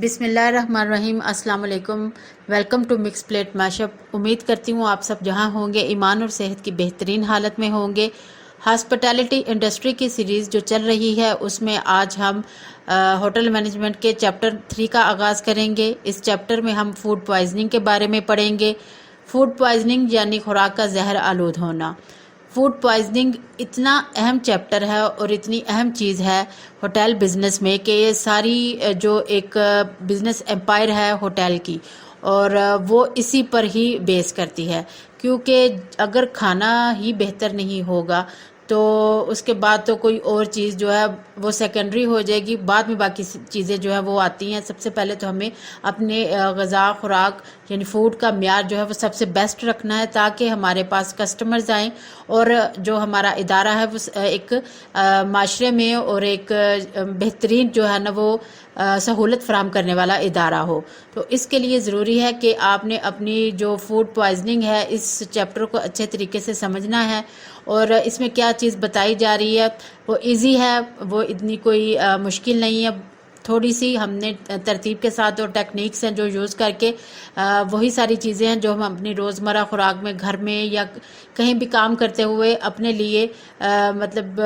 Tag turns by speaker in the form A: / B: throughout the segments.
A: بسم اللہ الرحمن الرحیم۔ السلام علیکم، ویلکم ٹو مکس پلیٹ میش اپ۔ امید کرتی ہوں آپ سب جہاں ہوں گے ایمان اور صحت کی بہترین حالت میں ہوں گے۔ ہاسپٹیلٹی انڈسٹری کی سیریز جو چل رہی ہے اس میں آج ہم ہوٹل مینجمنٹ کے چیپٹر 3 کا آغاز کریں گے۔ اس چیپٹر میں ہم فوڈ پوائزننگ کے بارے میں پڑھیں گے۔ فوڈ پوائزننگ یعنی خوراک کا زہر آلود ہونا۔ فوڈ پوائزننگ اتنا اہم چیپٹر ہے اور اتنی اہم چیز ہے ہوٹل بزنس میں کہ یہ ساری جو ایک بزنس امپائر ہے ہوٹل کی، اور وہ اسی پر ہی بیس کرتی ہے، کیونکہ اگر کھانا ہی بہتر نہیں ہوگا تو اس کے بعد تو کوئی اور چیز جو ہے وہ سیکنڈری ہو جائے گی، بعد میں باقی چیزیں جو ہے وہ آتی ہیں۔ سب سے پہلے تو ہمیں اپنے غذا خوراک یعنی فوڈ کا معیار جو ہے وہ سب سے بیسٹ رکھنا ہے، تاکہ ہمارے پاس کسٹمرز آئیں اور جو ہمارا ادارہ ہے وہ ایک معاشرے میں اور ایک بہترین جو ہے نا وہ سہولت فراہم کرنے والا ادارہ ہو۔ تو اس کے لیے ضروری ہے کہ آپ نے اپنی جو فوڈ پوائزننگ ہے اس چیپٹر کو اچھے طریقے سے سمجھنا ہے، اور اس میں کیا چیز بتائی جا رہی ہے وہ ایزی ہے، وہ اتنی کوئی مشکل نہیں ہے۔ تھوڑی سی ہم نے ترتیب کے ساتھ اور ٹیکنیکس ہیں جو یوز کر کے وہی ساری چیزیں ہیں جو ہم اپنی روزمرہ خوراک میں گھر میں یا کہیں بھی کام کرتے ہوئے اپنے لیے مطلب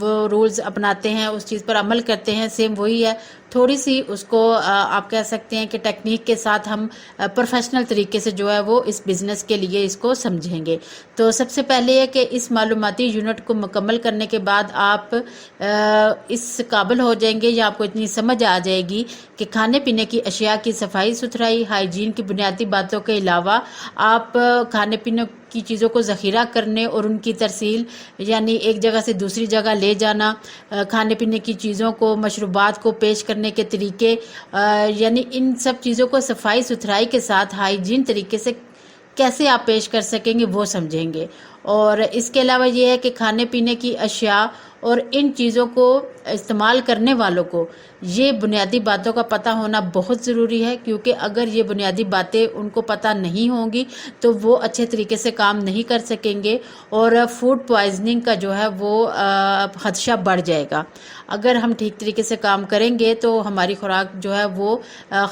A: وہ رولز اپناتے ہیں، اس چیز پر عمل کرتے ہیں، سیم وہی ہے۔ تھوڑی سی اس کو آپ کہہ سکتے ہیں کہ ٹیکنیک کے ساتھ ہم پروفیشنل طریقے سے جو ہے وہ اس بزنس کے لیے اس کو سمجھیں گے۔ تو سب سے پہلے یہ کہ اس معلوماتی یونٹ کو مکمل کرنے کے بعد آپ اس قابل ہو جائیں گے یا آپ کو اتنی سمجھ آ جائے گی کہ کھانے پینے کی اشیاء کی صفائی ستھرائی، ہائیجین کی بنیادی باتوں کے علاوہ آپ کھانے پینے کی چیزوں کو ذخیرہ کرنے اور ان کی ترسیل یعنی ایک جگہ سے دوسری جگہ لے جانا، کھانے پینے کی چیزوں کو، مشروبات کو پیش کرنے کے طریقے، یعنی ان سب چیزوں کو صفائی ستھرائی کے ساتھ ہائیجین طریقے سے کیسے آپ پیش کر سکیں گے وہ سمجھیں گے۔ اور اس کے علاوہ یہ ہے کہ کھانے پینے کی اشیاء اور ان چیزوں کو استعمال کرنے والوں کو یہ بنیادی باتوں کا پتہ ہونا بہت ضروری ہے، کیونکہ اگر یہ بنیادی باتیں ان کو پتہ نہیں ہوں گی تو وہ اچھے طریقے سے کام نہیں کر سکیں گے، اور فوڈ پوائزننگ کا جو ہے وہ خدشہ بڑھ جائے گا۔ اگر ہم ٹھیک طریقے سے کام کریں گے تو ہماری خوراک جو ہے وہ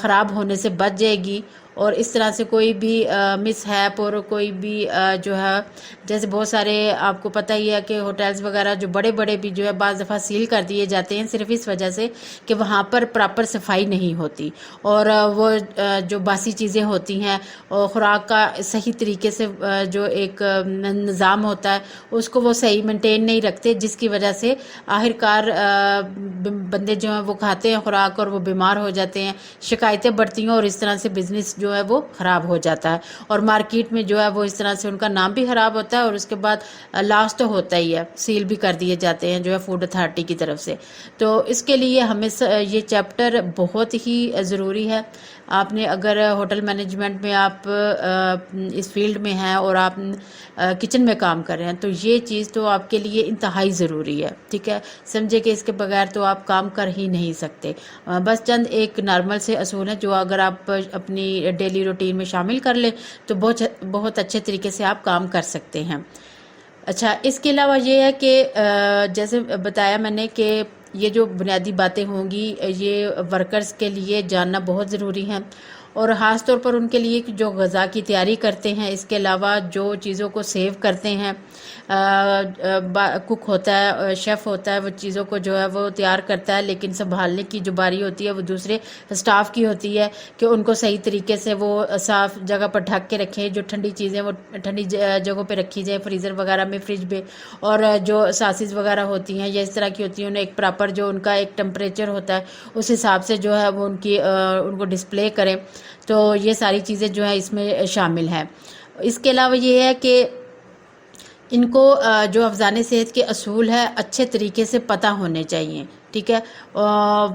A: خراب ہونے سے بچ جائے گی، اور اس طرح سے کوئی بھی مس ہیپ اور کوئی بھی جو ہے جیسے بہت سارے آپ کو پتہ ہی ہے کہ ہوٹلز وغیرہ جو بڑے بڑے بھی جو ہے بعض دفعہ سیل کر دیے جاتے ہیں صرف اس وجہ سے کہ وہاں پر پراپر صفائی نہیں ہوتی، اور وہ جو باسی چیزیں ہوتی ہیں اور خوراک کا صحیح طریقے سے جو ایک نظام ہوتا ہے اس کو وہ صحیح مینٹین نہیں رکھتے، جس کی وجہ سے آخرکار بندے جو ہیں وہ کھاتے ہیں خوراک اور وہ بیمار ہو جاتے ہیں، شکایتیں بڑھتی ہیں، اور اس طرح سے بزنس جو ہے وہ خراب ہو جاتا ہے، اور مارکیٹ میں جو ہے وہ اس طرح سے ان کا نام بھی خراب ہوتا ہے، اور اس کے بعد لاس تو ہوتا ہی ہے، سیل بھی کر دیے جاتے ہیں جو ہے فوڈ اتھارٹی کی طرف سے۔ تو اس کے لیے ہمیں یہ چیپٹر بہت ہی ضروری ہے۔ آپ نے اگر ہوٹل مینجمنٹ میں آپ اس فیلڈ میں ہیں اور آپ کچن میں کام کر رہے ہیں تو یہ چیز تو آپ کے لیے انتہائی ضروری ہے، ٹھیک ہے؟ سمجھے کہ اس کے بغیر تو آپ کام کر ہی نہیں سکتے۔ بس چند ایک نارمل سے اصول ہیں جو اگر آپ اپنی ڈیلی روٹین میں شامل کر لیں تو بہت اچھے طریقے سے آپ کام کر سکتے ہیں۔ اچھا، اس کے علاوہ یہ ہے کہ جیسے بتایا میں نے کہ یہ جو بنیادی باتیں ہوں گی یہ ورکرز کے لیے جاننا بہت ضروری ہے، اور خاص طور پر ان کے لیے جو غذا کی تیاری کرتے ہیں، اس کے علاوہ جو چیزوں کو سیو کرتے ہیں، کک ہوتا ہے، شیف ہوتا ہے، وہ چیزوں کو جو ہے وہ تیار کرتا ہے، لیکن سنبھالنے کی جو باری ہوتی ہے وہ دوسرے سٹاف کی ہوتی ہے کہ ان کو صحیح طریقے سے وہ صاف جگہ پر ڈھک کے رکھیں، جو ٹھنڈی چیزیں وہ ٹھنڈی جگہوں پہ رکھی جائیں، فریزر وغیرہ میں، فریج میں، اور جو ساسز وغیرہ ہوتی ہیں یا اس طرح کی ہوتی ہیں انہیں ایک پراپر جو ان کا ایک ٹمپریچر ہوتا ہے اس حساب سے جو ہے وہ ان کو ڈسپلے کریں۔ تو یہ ساری چیزیں جو ہیں اس میں شامل ہیں۔ اس کے علاوہ یہ ہے کہ ان کو جو افزان صحت کے اصول ہے اچھے طریقے سے پتہ ہونے چاہیے، ٹھیک ہے؟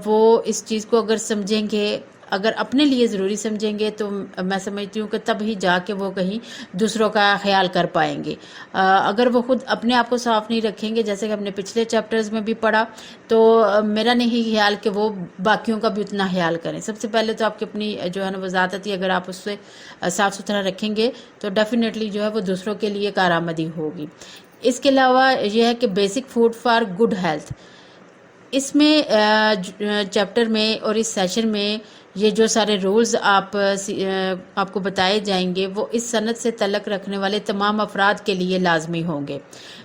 A: وہ اس چیز کو اگر سمجھیں گے، اگر اپنے لیے ضروری سمجھیں گے تو میں سمجھتی ہوں کہ تب ہی جا کے وہ کہیں دوسروں کا خیال کر پائیں گے۔ اگر وہ خود اپنے آپ کو صاف نہیں رکھیں گے، جیسے کہ ہم نے پچھلے چیپٹرز میں بھی پڑھا، تو میرا نہیں خیال کہ وہ باقیوں کا بھی اتنا خیال کریں۔ سب سے پہلے تو آپ کی اپنی جو ہے نا وہ ذات آتی ہے، اگر آپ اس سے صاف ستھرا رکھیں گے تو ڈیفینیٹلی جو ہے وہ دوسروں کے لیے کارآمدی ہوگی۔ اس کے علاوہ یہ ہے کہ basic food for good health, اس میں چیپٹر میں اور اس سیشن میں یہ جو سارے رولز آپ کو بتائے جائیں گے وہ اس صنعت سے تعلق رکھنے والے تمام افراد کے لیے لازمی ہوں گے.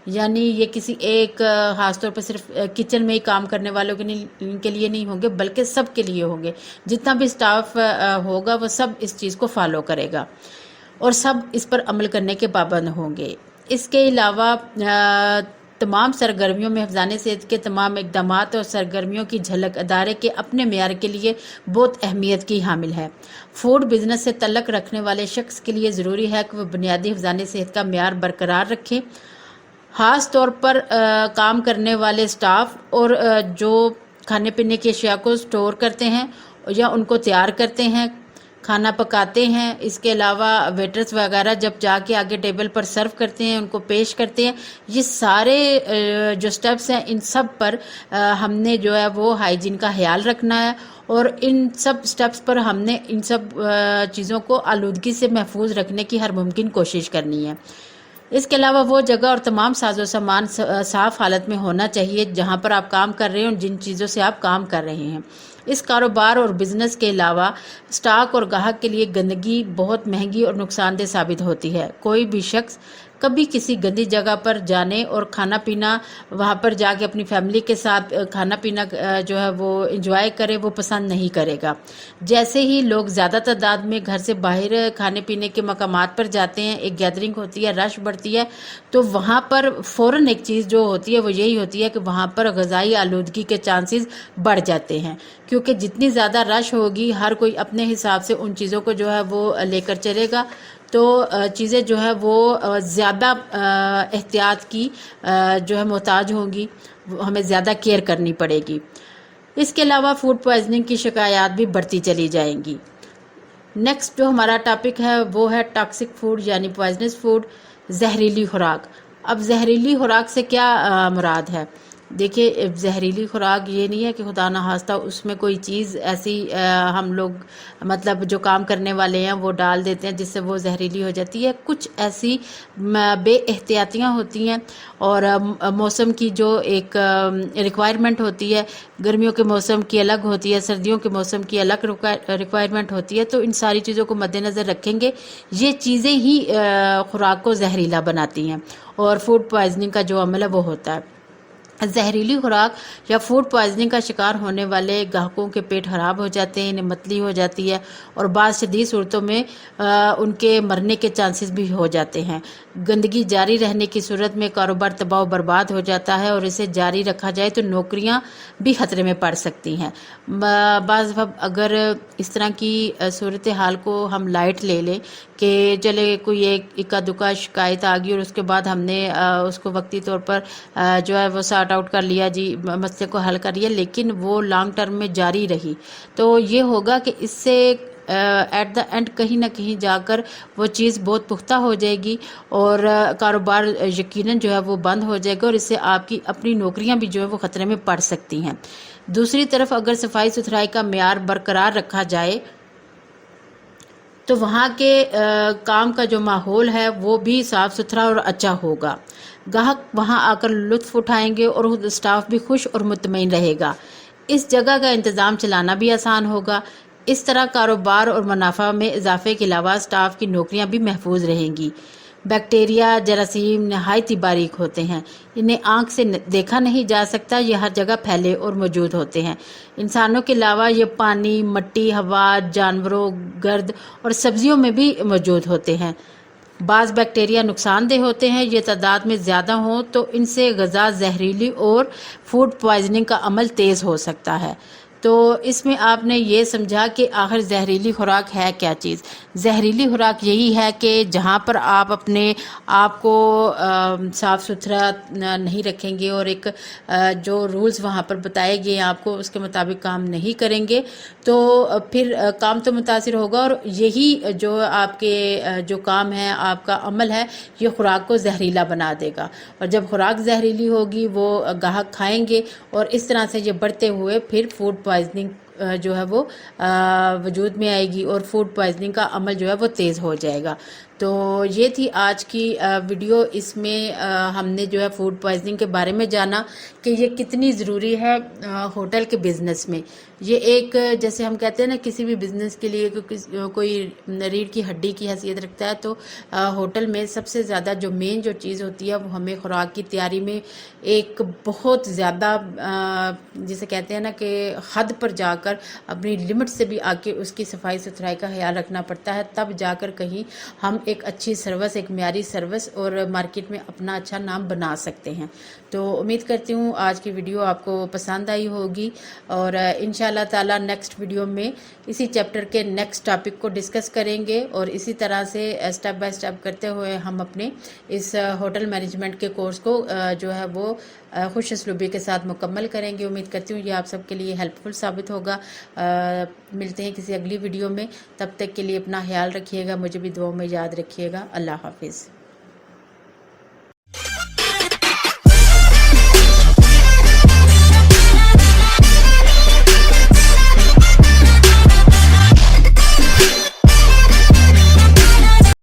A: یعنی یہ کسی ایک خاص طور پر صرف کچن میں ہی کام کرنے والوں کے لیے نہیں ہوں گے بلکہ سب کے لیے ہوں گے. جتنا بھی اسٹاف ہوگا وہ سب اس چیز کو فالو کرے گا اور سب اس پر عمل کرنے کے پابند ہوں گے. اس کے علاوہ تمام سرگرمیوں میں حفظان صحت کے تمام اقدامات اور سرگرمیوں کی جھلک ادارے کے اپنے معیار کے لیے بہت اہمیت کی حامل ہے. فوڈ بزنس سے تعلق رکھنے والے شخص کے لیے ضروری ہے کہ وہ بنیادی حفظان صحت کا معیار برقرار رکھے. خاص طور پر کام کرنے والے سٹاف اور جو کھانے پینے کی اشیاء کو سٹور کرتے ہیں یا ان کو تیار کرتے ہیں، کھانا پکاتے ہیں. اس کے علاوہ ویٹرز وغیرہ جب جا کے آگے ٹیبل پر سرو کرتے ہیں، ان کو پیش کرتے ہیں، یہ سارے جو سٹیپس ہیں ان سب پر ہم نے جو ہے وہ ہائیجین کا خیال رکھنا ہے اور ان سب سٹیپس پر ہم نے ان سب چیزوں کو آلودگی سے محفوظ رکھنے کی ہر ممکن کوشش کرنی ہے. اس کے علاوہ وہ جگہ اور تمام ساز و سامان صاف حالت میں ہونا چاہیے جہاں پر آپ کام کر رہے ہیں اور جن چیزوں سے آپ کام کر رہے ہیں. اس کاروبار اور بزنس کے علاوہ سٹاک اور گاہک کے لیے گندگی بہت مہنگی اور نقصان دہ ثابت ہوتی ہے. کوئی بھی شخص کبھی کسی گندی جگہ پر جانے اور کھانا پینا، وہاں پر جا کے اپنی فیملی کے ساتھ کھانا پینا جو ہے وہ انجوائے کرے، وہ پسند نہیں کرے گا. جیسے ہی لوگ زیادہ تعداد میں گھر سے باہر کھانے پینے کے مقامات پر جاتے ہیں، ایک گیدرنگ ہوتی ہے، رش بڑھتی ہے، تو وہاں پر فوراً ایک چیز جو ہوتی ہے وہ یہی ہوتی ہے کہ وہاں پر غذائی آلودگی کے چانسز بڑھ جاتے ہیں. کیونکہ جتنی زیادہ رش ہوگی ہر کوئی اپنے حساب سے ان چیزوں کو جو ہے وہ لے کر چلے گا، تو چیزیں جو ہے وہ زیادہ احتیاط کی جو ہے محتاج ہوں گی، ہمیں زیادہ کیئر کرنی پڑے گی. اس کے علاوہ فوڈ پوائزننگ کی شکایات بھی بڑھتی چلی جائیں گی. نیکسٹ جو ہمارا ٹاپک ہے وہ ہے ٹاکسک فوڈ یعنی پوائزنس فوڈ، زہریلی خوراک. اب زہریلی خوراک سے کیا مراد ہے؟ دیکھیے، زہریلی خوراک یہ نہیں ہے کہ خدا نخواستہ اس میں کوئی چیز ایسی ہم لوگ مطلب جو کام کرنے والے ہیں وہ ڈال دیتے ہیں جس سے وہ زہریلی ہو جاتی ہے. کچھ ایسی بے احتیاطیاں ہوتی ہیں اور موسم کی جو ایک ریکوائرمنٹ ہوتی ہے، گرمیوں کے موسم کی الگ ہوتی ہے، سردیوں کے موسم کی الگ ریکوائرمنٹ ہوتی ہے. تو ان ساری چیزوں کو مد نظر رکھیں گے یہ چیزیں ہی خوراک کو زہریلا بناتی ہیں اور فوڈ پوائزننگ کا جو عمل ہے وہ ہوتا ہے. زہریلی خوراک یا فوڈ پوائزننگ کا شکار ہونے والے گاہکوں کے پیٹ خراب ہو جاتے ہیں، انہیں متلی ہو جاتی ہے اور بعض شدید صورتوں میں ان کے مرنے کے چانسز بھی ہو جاتے ہیں. گندگی جاری رہنے کی صورت میں کاروبار تباہ و برباد ہو جاتا ہے اور اسے جاری رکھا جائے تو نوکریاں بھی خطرے میں پڑ سکتی ہیں. بعض اگر اس طرح کی صورتحال کو ہم لائٹ لے لیں کہ چلے کوئی ایک اکا دکا شکایت آ گئی اور اس کے بعد ہم نے اس کو وقتی طور پر جو ہے وہ سارٹ آؤٹ کر لیا، جی مسئلے کو حل کر لیا، لیکن وہ لانگ ٹرم میں جاری رہی تو یہ ہوگا کہ اس سے ایٹ دا اینڈ کہیں نہ کہیں جا کر وہ چیز بہت پختہ ہو جائے گی اور کاروبار یقیناً جو ہے وہ بند ہو جائے گا اور اس سے آپ کی اپنی نوکریاں بھی جو ہے وہ خطرے میں پڑ سکتی ہیں. دوسری طرف اگر صفائی ستھرائی کا معیار برقرار رکھا جائے تو وہاں کے کام کا جو ماحول ہے وہ بھی صاف ستھرا اور اچھا ہوگا. گاہک وہاں آ کر لطف اٹھائیں گے اور اسٹاف بھی خوش اور مطمئن رہے گا. اس جگہ کا انتظام چلانا بھی آسان ہوگا. اس طرح کاروبار اور منافع میں اضافے کے علاوہ اسٹاف کی نوکریاں بھی محفوظ رہیں گی. بیکٹیریا، جراثیم نہایت ہی باریک ہوتے ہیں، انہیں آنکھ سے دیکھا نہیں جا سکتا، یہ ہر جگہ پھیلے اور موجود ہوتے ہیں. انسانوں کے علاوہ یہ پانی، مٹی، ہوا، جانوروں، گرد اور سبزیوں میں بھی موجود ہوتے ہیں. بعض بیکٹیریا نقصان دہ ہوتے ہیں، یہ تعداد میں زیادہ ہوں تو ان سے غذا زہریلی اور فوڈ پوائزننگ کا عمل تیز ہو سکتا ہے. تو اس میں آپ نے یہ سمجھا کہ آخر زہریلی خوراک ہے کیا چیز. زہریلی خوراک یہی ہے کہ جہاں پر آپ اپنے آپ کو صاف ستھرا نہیں رکھیں گے اور ایک جو رولز وہاں پر بتائے گئے آپ کو اس کے مطابق کام نہیں کریں گے تو پھر کام تو متاثر ہوگا اور یہی جو آپ کے جو کام ہے، آپ کا عمل ہے، یہ خوراک کو زہریلا بنا دے گا. اور جب خوراک زہریلی ہوگی وہ گاہک کھائیں گے اور اس طرح سے یہ بڑھتے ہوئے پھر فوڈ پوائزننگ جو ہے وہ وجود میں آئے گی اور فوڈ پوائزننگ کا عمل جو ہے وہ تیز ہو جائے گا. تو یہ تھی آج کی ویڈیو. اس میں ہم نے جو ہے فوڈ پوائزننگ کے بارے میں جانا کہ یہ کتنی ضروری ہے ہوٹل کے بزنس میں. یہ ایک جیسے ہم کہتے ہیں نا کسی بھی بزنس کے لیے کوئی ریڑھ کی ہڈی کی حیثیت رکھتا ہے تو ہوٹل میں سب سے زیادہ جو مین جو چیز ہوتی ہے وہ ہمیں خوراک کی تیاری میں ایک بہت زیادہ جسے کہتے ہیں نا کہ حد پر جا کر اپنی لمٹ سے بھی آ کے اس کی صفائی ستھرائی کا خیال رکھنا پڑتا ہے. تب جا کر کہیں ہم ایک اچھی سروس ایک معیاری سروس اور مارکیٹ میں اپنا اچھا نام بنا سکتے ہیں. تو امید کرتی ہوں آج کی ویڈیو آپ کو پسند آئی ہوگی اور انشاءاللہ تعالی نیکسٹ ویڈیو میں اسی چیپٹر کے نیکسٹ ٹاپک کو ڈسکس کریں گے اور اسی طرح سے اسٹیپ بائی اسٹیپ کرتے ہوئے ہم اپنے اس ہوٹل مینجمنٹ کے کورس کو جو ہے وہ خوش اسلوبی کے ساتھ مکمل کریں گے. امید کرتی ہوں یہ آپ سب کے لیے ہیلپ فل ثابت ہوگا. ملتے ہیں کسی اگلی ویڈیو میں. تب تک کے لیے اپنا خیال رکھیے گا. مجھے بھی دعاؤں میں یاد رکھیے گا. اللہ حافظ.